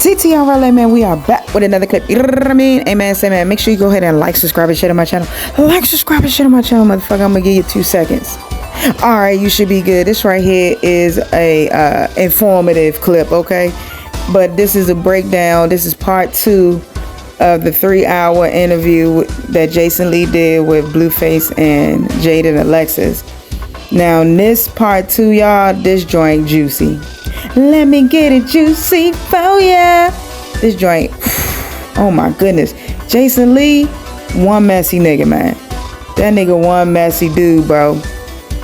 TTRLA, man, we are back with another clip. You know what I mean? Hey, man, say, man, make sure you go ahead and like, subscribe, and share to my channel. Like, subscribe, and share to my channel, motherfucker. I'm gonna give you 2 seconds. All right, you should be good. This right here is a informative clip, okay? But this is a breakdown. This is part 2 of the 3-hour interview that Jason Lee did with Blueface and Jaiyden Alexis. Now, in this part 2, y'all, this joint juicy. Let me get it juicy for ya. This joint, oh my goodness. Jason Lee, one messy nigga, man. That nigga one messy dude, bro.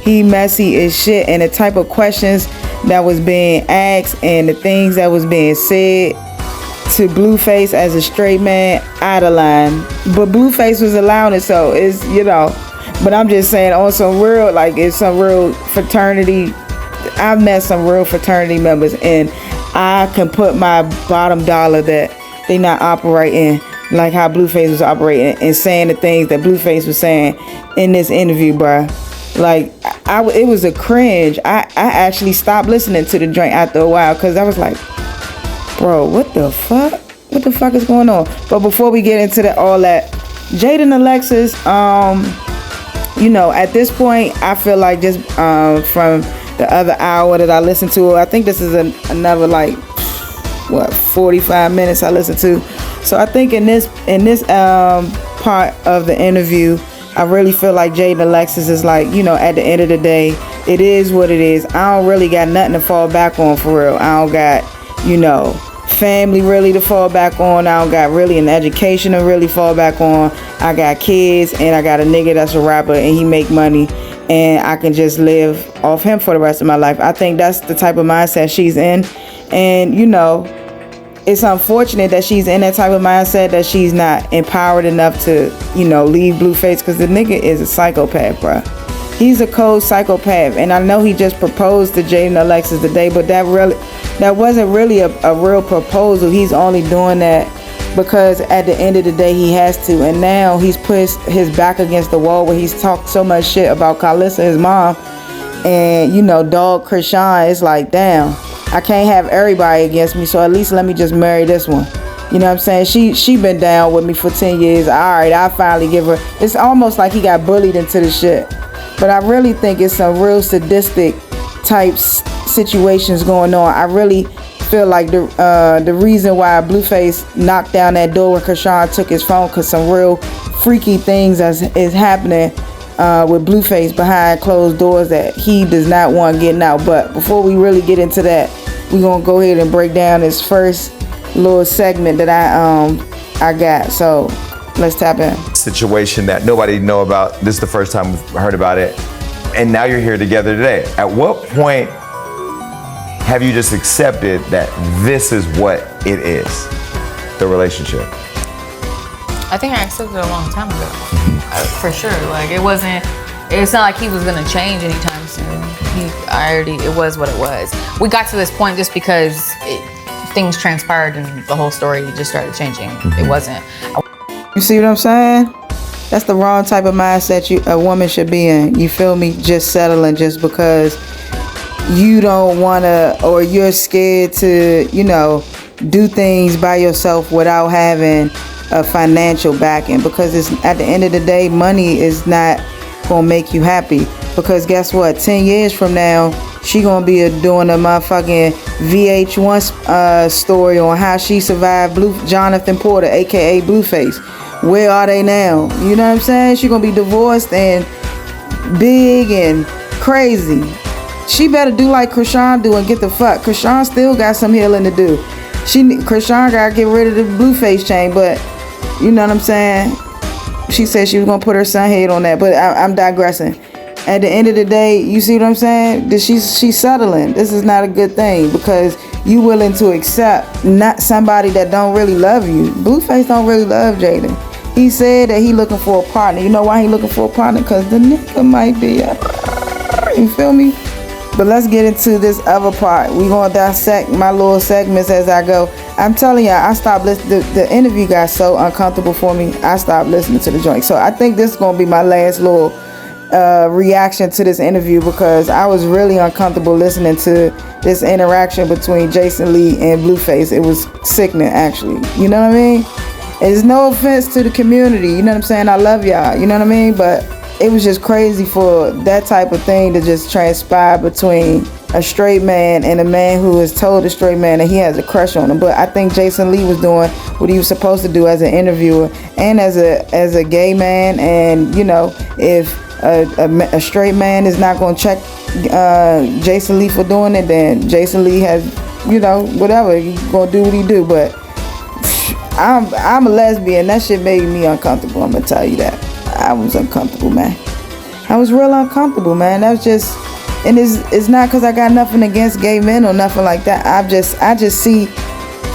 He messy as shit, and the type of questions that was being asked and the things that was being said to Blueface as a straight man, out of line. But Blueface was allowing it, so it's, you know. But I'm just saying, on some real, like, it's some real fraternity. I've met some real fraternity members, and I can put my bottom dollar that they not operating like how Blueface was operating and saying the things that Blueface was saying in this interview, bruh. Like, it was a cringe. I actually stopped listening to the joint after a while, because I was like, bro, what the fuck? What the fuck is going on? But before we get into all that, Jaiyden Alexis, you know, at this point, I feel like just from the other hour that I listened to, I think this is another, like, what, 45 minutes I listened to. So I think in this part of the interview, I really feel like Jaiyden Alexis is like, you know, at the end of the day, it is what it is. I don't really got nothing to fall back on, for real. I don't got, you know, family really to fall back on. I don't got really an education to really fall back on. I got kids, and I got a nigga that's a rapper, and he make money, and I can just live off him for the rest of my life. I think that's the type of mindset she's in. And, you know, it's unfortunate that she's in that type of mindset, that she's not empowered enough to, you know, leave Blueface, because the nigga is a psychopath, bruh. He's a cold psychopath. And I know he just proposed to Jaiyden Alexis today, but that wasn't really a real proposal. He's only doing that because at the end of the day he has to. And now he's put his back against the wall, where he's talked so much shit about Carlissa, his mom, and, you know, dog CHRISEAN. It's like, damn, I can't have everybody against me, so at least let me just marry this one. You know what I'm saying? She been down with me for 10 years. All right, I finally give her. It's almost like he got bullied into the shit. But I really think it's some real sadistic type situations going on. I really feel like the reason why Blueface knocked down that door when CHRISEAN took his phone, because some real freaky things is happening with Blueface behind closed doors that he does not want getting out. But before we really get into that, we're gonna go ahead and break down this first little segment that I got. So let's tap in. Situation that nobody know about. This is the first time we've heard about it, and now you're here together today. At what point have you just accepted that this is what it is, the relationship? I think I accepted it a long time ago, for sure. Like, it's not like he was gonna change anytime soon. It was what it was. We got to this point just because things transpired and the whole story just started changing. It wasn't. You see what I'm saying? That's the wrong type of mindset a woman should be in. You feel me? Just settling just because you don't wanna, or you're scared to, you know, do things by yourself without having a financial backing. Because it's, at the end of the day, money is not gonna make you happy. Because guess what? 10 years from now, she gonna be doing a motherfucking VH1 story on how she survived Jonathan Porter, aka Blueface. Where are they now? You know what I'm saying? She gonna be divorced and big and crazy. She better do like CHRISEAN do and get the fuck. CHRISEAN still got some healing to do. CHRISEAN gotta get rid of the Blueface chain, but you know what I'm saying? She said she was gonna put her son head on that, but I'm digressing. At the end of the day, you see what I'm saying? She's settling. This is not a good thing, because you willing to accept not somebody that don't really love you. Blueface don't really love Jaiyden. He said that he looking for a partner. You know why he looking for a partner? Because the nigga might be, you feel me? But let's get into this other part. We gonna dissect my little segments as I go. I'm telling y'all, I stopped listening. The interview got so uncomfortable for me, I stopped listening to the joint. So I think this is gonna be my last little reaction to this interview because I was really uncomfortable listening to this interaction between Jason Lee and Blueface. It was sickening, actually. You know what I mean? It's no offense to the community. You know what I'm saying? I love y'all. You know what I mean? But it was just crazy for that type of thing to just transpire between a straight man and a man who has told a straight man that he has a crush on him. But I think Jason Lee was doing what he was supposed to do as an interviewer and as a gay man. And, you know, if a straight man is not going to check Jason Lee for doing it, then Jason Lee has, you know, whatever, he's going to do what he do. But I'm a lesbian. That shit made me uncomfortable. I'm going to tell you that. I was uncomfortable, man. I was real uncomfortable, man. That was just, and it's not because I got nothing against gay men or nothing like that. I just see,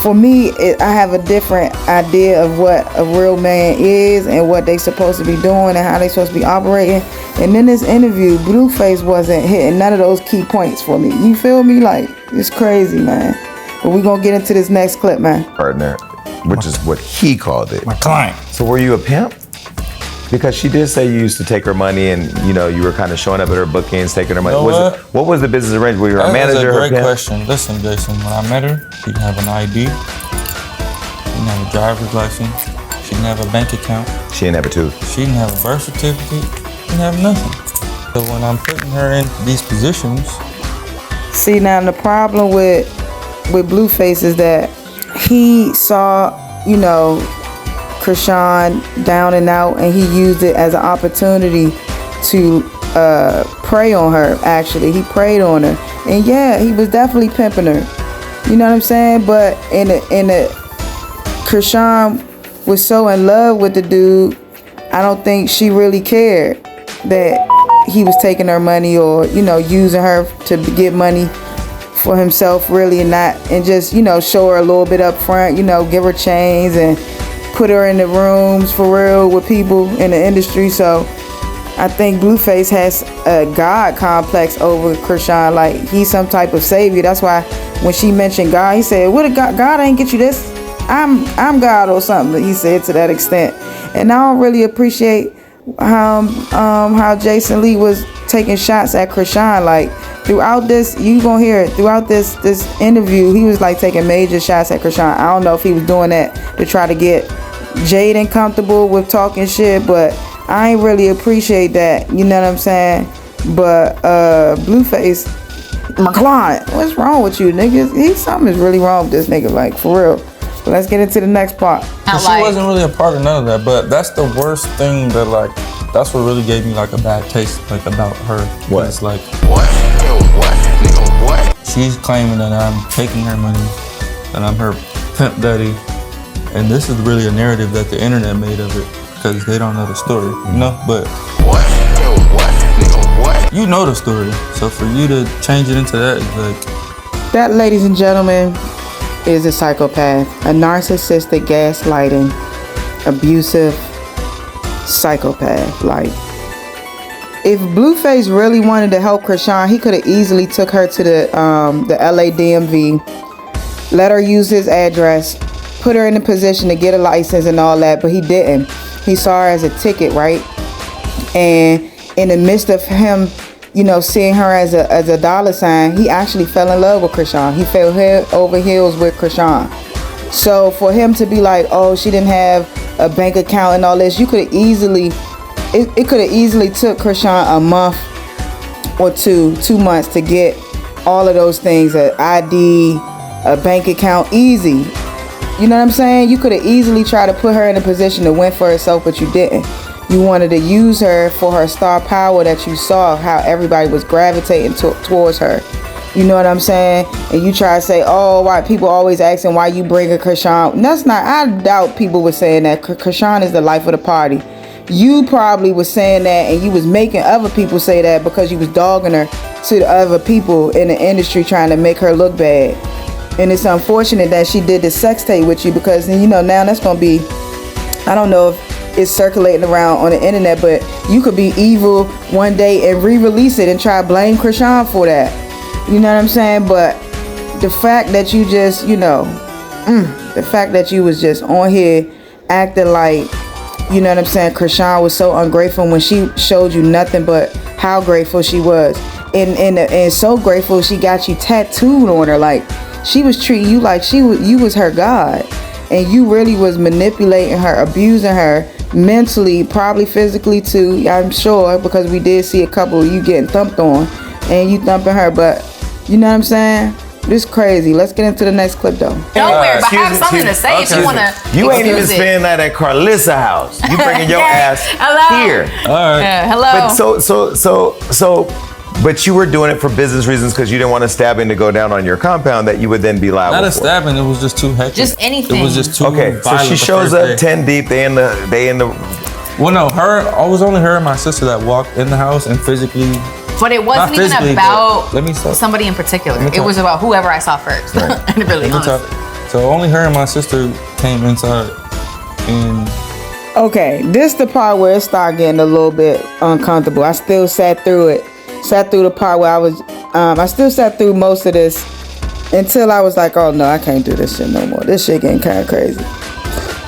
for me, I have a different idea of what a real man is and what they supposed to be doing and how they supposed to be operating. And in this interview, Blueface wasn't hitting none of those key points for me. You feel me? Like, it's crazy, man. But we gonna get into this next clip, man. Partner, which is what he called it. My client. So were you a pimp? Because she did say you used to take her money and, you know, you were kind of showing up at her bookings, taking her money. You know what was the business arrangement? Were you a manager? That's a great question. Listen, Jason, when I met her, she didn't have an ID. She didn't have a driver's license. She didn't have a bank account. She didn't have a tooth. She didn't have a birth certificate. She didn't have nothing. So when I'm putting her in these positions. See, now the problem with Blueface is that he saw, you know, KRAZY down and out, and he used it as an opportunity to prey on her. Actually, he preyed on her, and yeah, he was definitely pimping her. You know what I'm saying? But in the KRAZY was so in love with the dude, I don't think she really cared that he was taking her money or, you know, using her to get money for himself, really, and just, you know, show her a little bit up front, you know, give her chains and put her in the rooms for real with people in the industry. So I think Blueface has a God complex over KRAZY, like he's some type of savior. That's why when she mentioned God, he said, "What, God ain't get you this? I'm God or something." He said to that extent. And I don't really appreciate how Jason Lee was taking shots at KRAZY. Like throughout this, you gonna hear it throughout this interview, he was like taking major shots at KRAZY. I don't know if he was doing that to try to get Jaiyden comfortable with talking shit, but I ain't really appreciate that. You know what I'm saying? But Blueface, my client, what's wrong with you, niggas? Something is really wrong with this nigga, like for real. But let's get into the next part. She wasn't really a part of none of that, but that's the worst thing that, like, that's what really gave me like a bad taste, like, about her. What? It's like, What? Nigga, what? she's claiming that I'm taking her money, that I'm her pimp daddy, and this is really a narrative that the internet made of it because they don't know the story, you know? But What? Nigga, what? you know the story, so for you to change it into that, like, That, ladies and gentlemen, is a psychopath, a narcissistic, gaslighting, abusive psychopath. Like, if Blueface really wanted to help KRAZY, he could have easily took her to the LA DMV, let her use his address, put her in a position to get a license and all that, but he didn't. He saw her as a ticket, right? And in the midst of him, you know, seeing her as a dollar sign, he actually fell in love with KRAZY. He fell head over heels with KRAZY. So for him to be like, oh, she didn't have a bank account and all this, you could have easily, it could have easily took KRAZY a month or 2 months to get all of those things, an ID, a bank account, easy. You know what I'm saying? You could have easily tried to put her in a position to win for herself, but you didn't. You wanted to use her for her star power that you saw, how everybody was gravitating towards her. You know what I'm saying? And you try to say, oh, why people always asking why you bring a KRAZY. That's not, I doubt people were saying that. KRAZY is the life of the party. You probably was saying that, and you was making other people say that because you was dogging her to the other people in the industry trying to make her look bad. And it's unfortunate that she did the sex tape with you, because, you know, now that's gonna be, I don't know if it's circulating around on the internet, but you could be evil one day and re-release it and try to blame KRAZY for that. You know what I'm saying? But the fact that you just, you know, the fact that you was just on here acting like you know what I'm saying, Krishan was so ungrateful when she showed you nothing but how grateful she was. And so grateful she got you tattooed on her. Like, she was treating you like you was her God. And you really was manipulating her, abusing her mentally, probably physically too, I'm sure, because we did see a couple of you getting thumped on and you thumping her. But you know what I'm saying? This crazy. Let's get into the next clip though. Nowhere, but have something to say if you want to. You ain't even spending that at Carlissa house. You bringing your ass Hello. here. All right. Yeah, hello. But but you were doing it for business reasons because you didn't want a stabbing to go down on your compound that you would then be liable Not a for. stabbing. It was just too hectic. Just anything. It was just too Okay, so violent she the shows first up day. 10 deep. They in the. Well, no, I was only her and my sister that walked in the house and physically. But it wasn't Not even physically, about but let me stop. somebody in particular. Let me It talk. was about whoever I saw first. And really, Let me talk. honestly. So only her and my sister came inside, and Okay, this the part where it started getting a little bit uncomfortable. I still sat through it. Sat through the part where I still sat through most of this until I was like, oh no, I can't do this shit no more. This shit getting kind of crazy.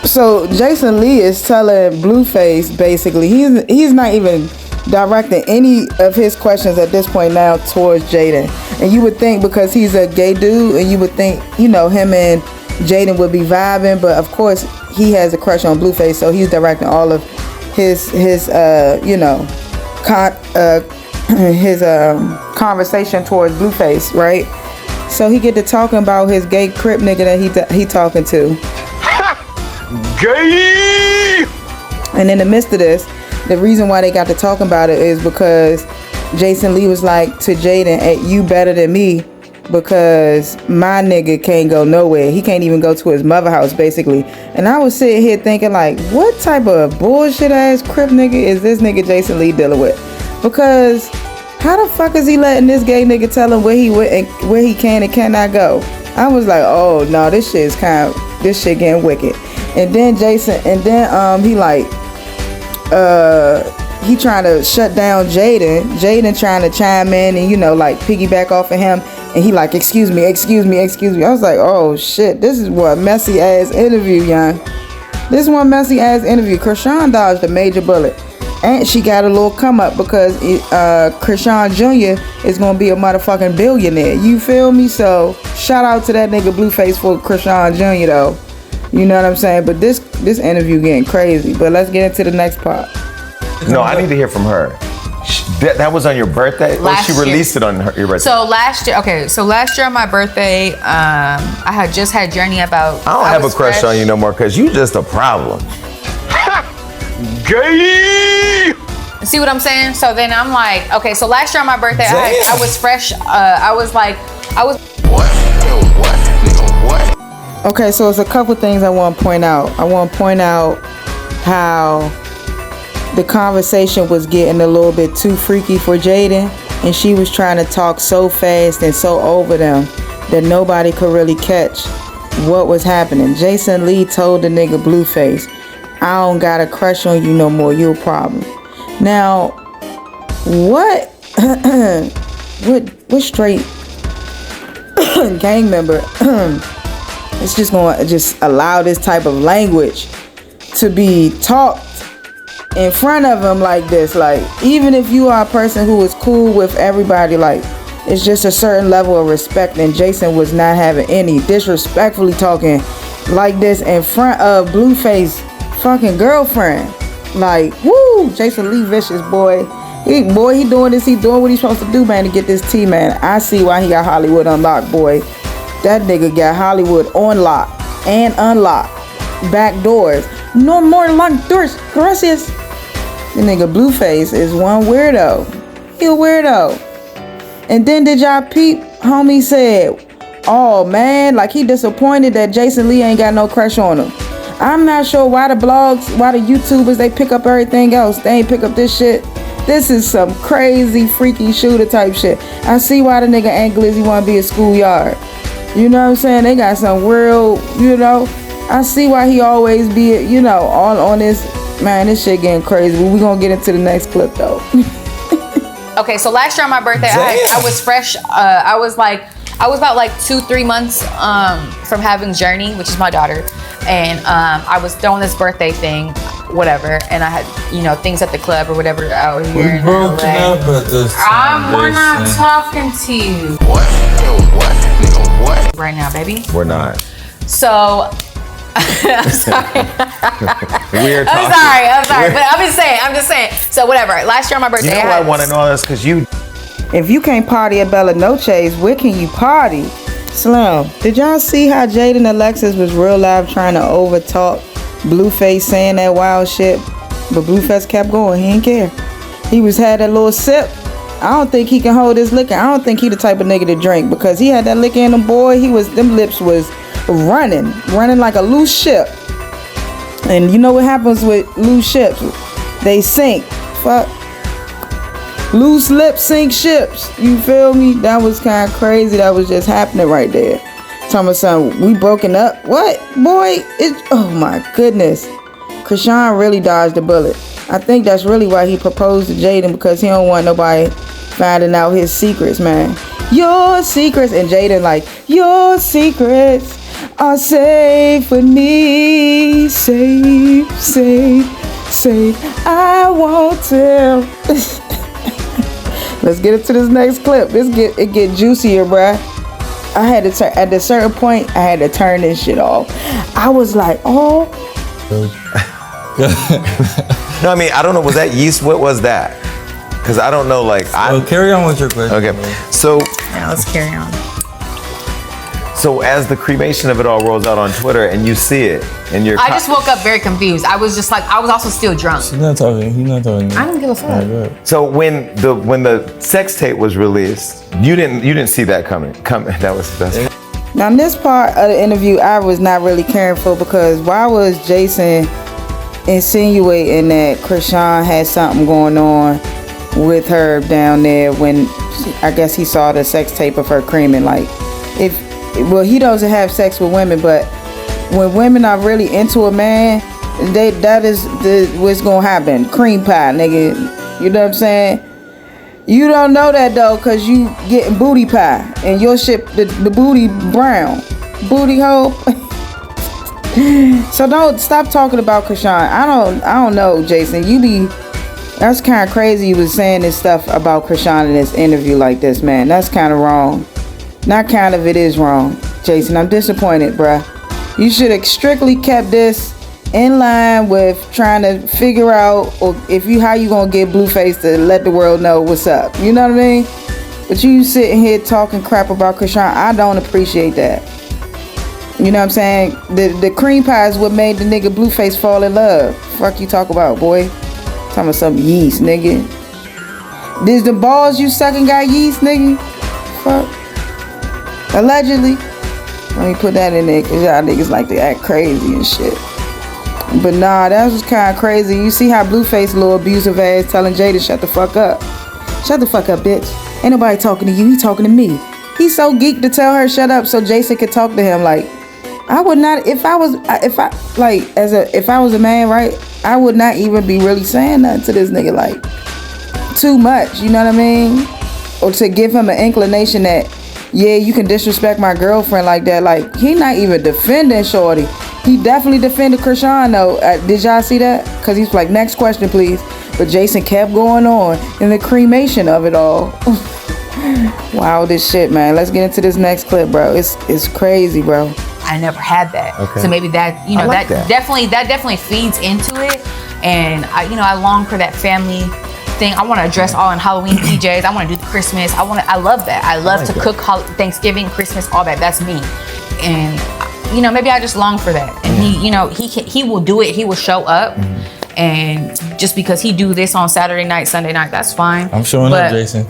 So Jason Lee is telling Blueface, basically, he's not even directing any of his questions at this point now towards Jaiyden. And you would think because he's a gay dude and you would think, you know, him and Jaiyden would be vibing, but of course he has a crush on Blueface, so he's directing all of his conversation towards Blueface, right? So he get to talking about his gay crip nigga that he talking to. Gay! And in the midst of this, the reason why they got to talking about it is because Jason Lee was like to Jaiyden, hey, you better than me because my nigga can't go nowhere. He can't even go to his mother house, basically. And I was sitting here thinking, like, what type of bullshit ass crip nigga is this nigga Jason Lee dealing with? Because how the fuck is he letting this gay nigga tell him where he can and cannot go? I was like, oh no, this shit getting wicked. And then he trying to shut down Jaiyden. Jaiyden trying to chime in and, you know, like piggyback off of him. And he like, excuse me. I was like, oh shit, this is one messy ass interview, young. This is one messy ass interview. Krishan dodged a major bullet. And she got a little come up because Krishan Jr. is gonna be a motherfucking billionaire. You feel me? So shout out to that nigga Blueface for Krishan Jr. though. You know what I'm saying? But this interview getting crazy. But let's get into the next part. No, I need to hear from her. That was on your birthday? She released it on your birthday. So last year on my birthday, I had just had Journey about. I don't have a crush on you no more because you just a problem. Gay! See what I'm saying? So then I'm like, okay, so last year on my birthday, I was fresh. I was. What? Nigga, what? Nigga, what? Okay, so it's a couple things I want to point out. I want to point out how the conversation was getting a little bit too freaky for Jaiyden, and she was trying to talk so fast and so over them that nobody could really catch what was happening. Jason Lee told the nigga Blueface, I don't got a crush on you no more, you a problem. Now, what straight gang member is just gonna just allow this type of language to be talked in front of him like this? Like, even if you are a person who is cool with everybody, like, it's just a certain level of respect, and Jason was not having any, disrespectfully talking like this in front of Blueface fucking girlfriend. Like, woo, Jason Lee vicious, boy. He doing this, he doing what he's supposed to do, man, to get this tea, man. I see why he got Hollywood unlocked, boy. That nigga got Hollywood on lock and unlocked. Back doors. No more locked doors. Gracias. The nigga Blueface is one weirdo. He a weirdo. And then did y'all peep? Homie said, oh man, like he disappointed that Jason Lee ain't got no crush on him. I'm not sure why the blogs, why the YouTubers, they pick up everything else. They ain't pick up this shit. This is some crazy freaky shooter type shit. I see why the nigga angle is he wanna be a schoolyard. You know what I'm saying? They got some real, you know. I see why he always be, you know, on this. Man, this shit getting crazy. But we gonna get into the next clip though. Okay, so last year on my birthday, I was fresh. I was about like 2-3 months from having Journey, which is my daughter, and I was throwing this birthday thing. whatever, and I had, you know, things at the club or whatever out here. We in broken LA. up at this We're not talking to you What? Nigga, what? Nigga, what? right now, baby. We're not. So, I'm sorry. We're talking. I'm sorry, but I'm just saying. So whatever. Last year on my birthday, You know why I want to know this? Because you. If you can't party at Bella Noche's, where can you party? Slim, did y'all see how Jaiyden and Alexis was real live trying to overtalk Blueface saying that wild shit? But Blueface kept going. He didn't care. He was had that little sip. I don't think he can hold his liquor. I don't think he the type of nigga to drink, because he had that liquor in him, boy. Them lips was running like a loose ship. And you know what happens with loose ships? They sink. Fuck. Loose lips sink ships. You feel me? That was kind of crazy. That was just happening right there. Tell me something. We broken up. What? Boy, oh my goodness. KRAZY really dodged the bullet. I think that's really why he proposed to Jaiyden, because he don't want nobody finding out his secrets, man. Your secrets. And Jaiyden like, your secrets are safe with me. Safe, safe, safe. I won't tell. Let's get into this next clip. It get juicier, bruh. I had to turn, at a certain point, I had to turn this shit off. I was like, oh. No, I mean, I don't know. Was that yeast? What was that? Because I don't know. Like, carry on with your question. Okay. So. Yeah, let's carry on. So as the cremation of it all rolls out on Twitter and you see it and you're... I just woke up very confused. I was just like, I was also still drunk. He's not talking. I don't give a fuck. Right. So when the sex tape was released, you didn't see that coming. That was the best. Now, in this part of the interview, I was not really caring for, because why was Jason insinuating that KRAZY had something going on with her down there when I guess he saw the sex tape of her creaming? Like, well, he doesn't have sex with women, but when women are really into a man, that is what's gonna happen. Cream pie, nigga. You know what I'm saying? You don't know that though, cause you getting booty pie and your shit, the booty brown, booty hole. So don't stop talking about KRAZY. I don't know, Jason. That's kind of crazy. You was saying this stuff about KRAZY in this interview like this, man. That's kind of wrong. Not kind of, it is wrong, Jason. I'm disappointed, bruh. You should have strictly kept this in line with trying to figure out how you gonna get Blueface to let the world know what's up. You know what I mean? But you sitting here talking crap about KRAZY, I don't appreciate that. You know what I'm saying? The cream pie is what made the nigga Blueface fall in love. Fuck you talk about, boy. Talking about some yeast, nigga. These the balls you sucking got yeast, nigga? Fuck. Allegedly. Let me put that in there, because y'all niggas like to act crazy and shit. But nah, that was kind of crazy. You see how Blueface, little abusive ass, telling Jaiyden, shut the fuck up. Shut the fuck up, bitch. Ain't nobody talking to you, he talking to me. He's so geeked to tell her shut up so Jason could talk to him. Like, I would not, if I was a man, right, I would not even be really saying nothing to this nigga, like, too much, you know what I mean? Or to give him an inclination that, yeah, you can disrespect my girlfriend like that. Like, he not even defending shorty. He definitely defended KRAZY though. Did y'all see that? Because he's like, next question, please. But Jason kept going on in the cremation of it all. Wow, this shit, man. Let's get into this next clip, bro. It's crazy, bro. I never had that. Okay. So maybe that, you know, like that definitely feeds into it. And I long for that family thing. I want to dress all in Halloween PJs. I want to do Christmas. I love that. I love to cook Thanksgiving, Christmas, all that. That's me. And maybe I just long for that. And he will do it. He will show up. Mm-hmm. And just because he do this on Saturday night, Sunday night, that's fine. I'm showing up, Jason.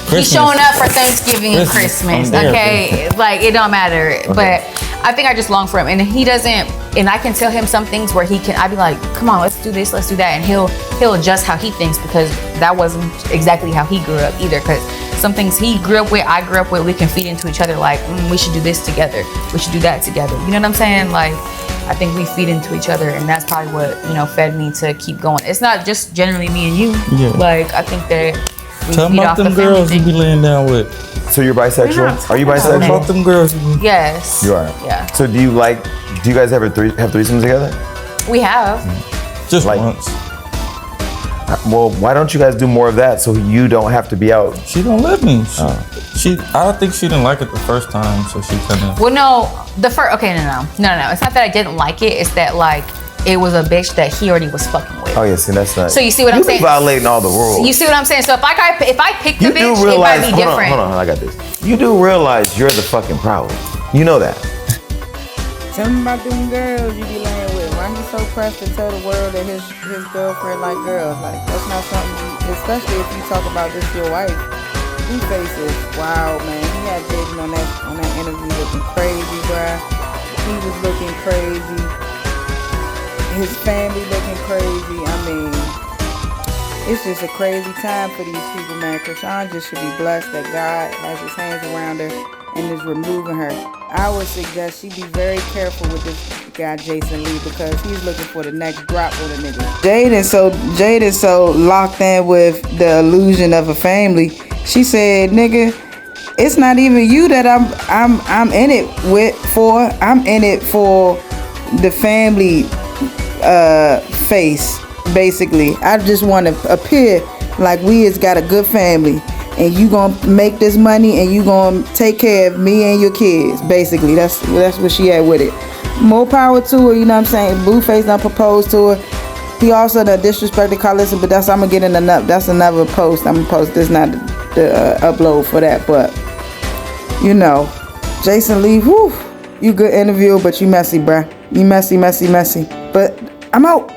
He's showing up for Thanksgiving and Christmas. Okay, like it don't matter. Okay. But I think I just long for him, and he doesn't. And I can tell him some things where I'd be like, come on, let's do this, let's do that, and he'll adjust how he thinks, because that wasn't exactly how he grew up either. Because some things he grew up with, I grew up with, we can feed into each other. Like, we should do this together, we should do that together. You know what I'm saying? Like, I think we feed into each other, and that's probably what fed me to keep going. It's not just generally me and you. Yeah. Like, I think that. Tell me about them girls you be laying down with. So you're bisexual? Are you bisexual? Tell about them girls. Yes. You are? Yeah. So do you guys have threesomes together? We have. Just Like- once. Well, why don't you guys do more of that so you don't have to be out? She don't let me. I think she didn't like it the first time, so she couldn't. Well, no, the first. Okay, no. It's not that I didn't like it. It's that like it was a bitch that he already was fucking with. Oh yeah, see that's not. So you see what I'm You be saying? violating all the rules. You see what I'm saying? So if I pick the You bitch, do realize. it might be Hold different. on, I got this. You do realize you're the fucking problem. You know that. Tell me about them girls you be laying with. Why he so pressed to tell the world that his girlfriend like girls? Like, that's not something, especially if you talk about this to your wife. Blueface is wild, man. He had Jaiyden on that interview looking crazy, bruh. He was looking crazy. His family looking crazy. I mean, it's just a crazy time for these people, man. Krishan just should be blessed that God has his hands around her and is removing her. I would suggest she be very careful with this guy Jason Lee because he's looking for the next drop on the nigga. Jaiyden so locked in with the illusion of a family. She said, "Nigga, it's not even you that I'm in it for. I'm in it for the family face. Basically, I just want to appear like we has got a good family." And you gonna make this money and you gonna take care of me and your kids. Basically, that's what she had with it. More power to her, you know what I'm saying? Blueface done proposed to her. He also done disrespected Carlissa, but I'm gonna get in that's another post. I'm gonna post this, not the upload for that, but you know, Jason Lee, whew, you good interview, but you messy, bruh. You messy. But I'm out.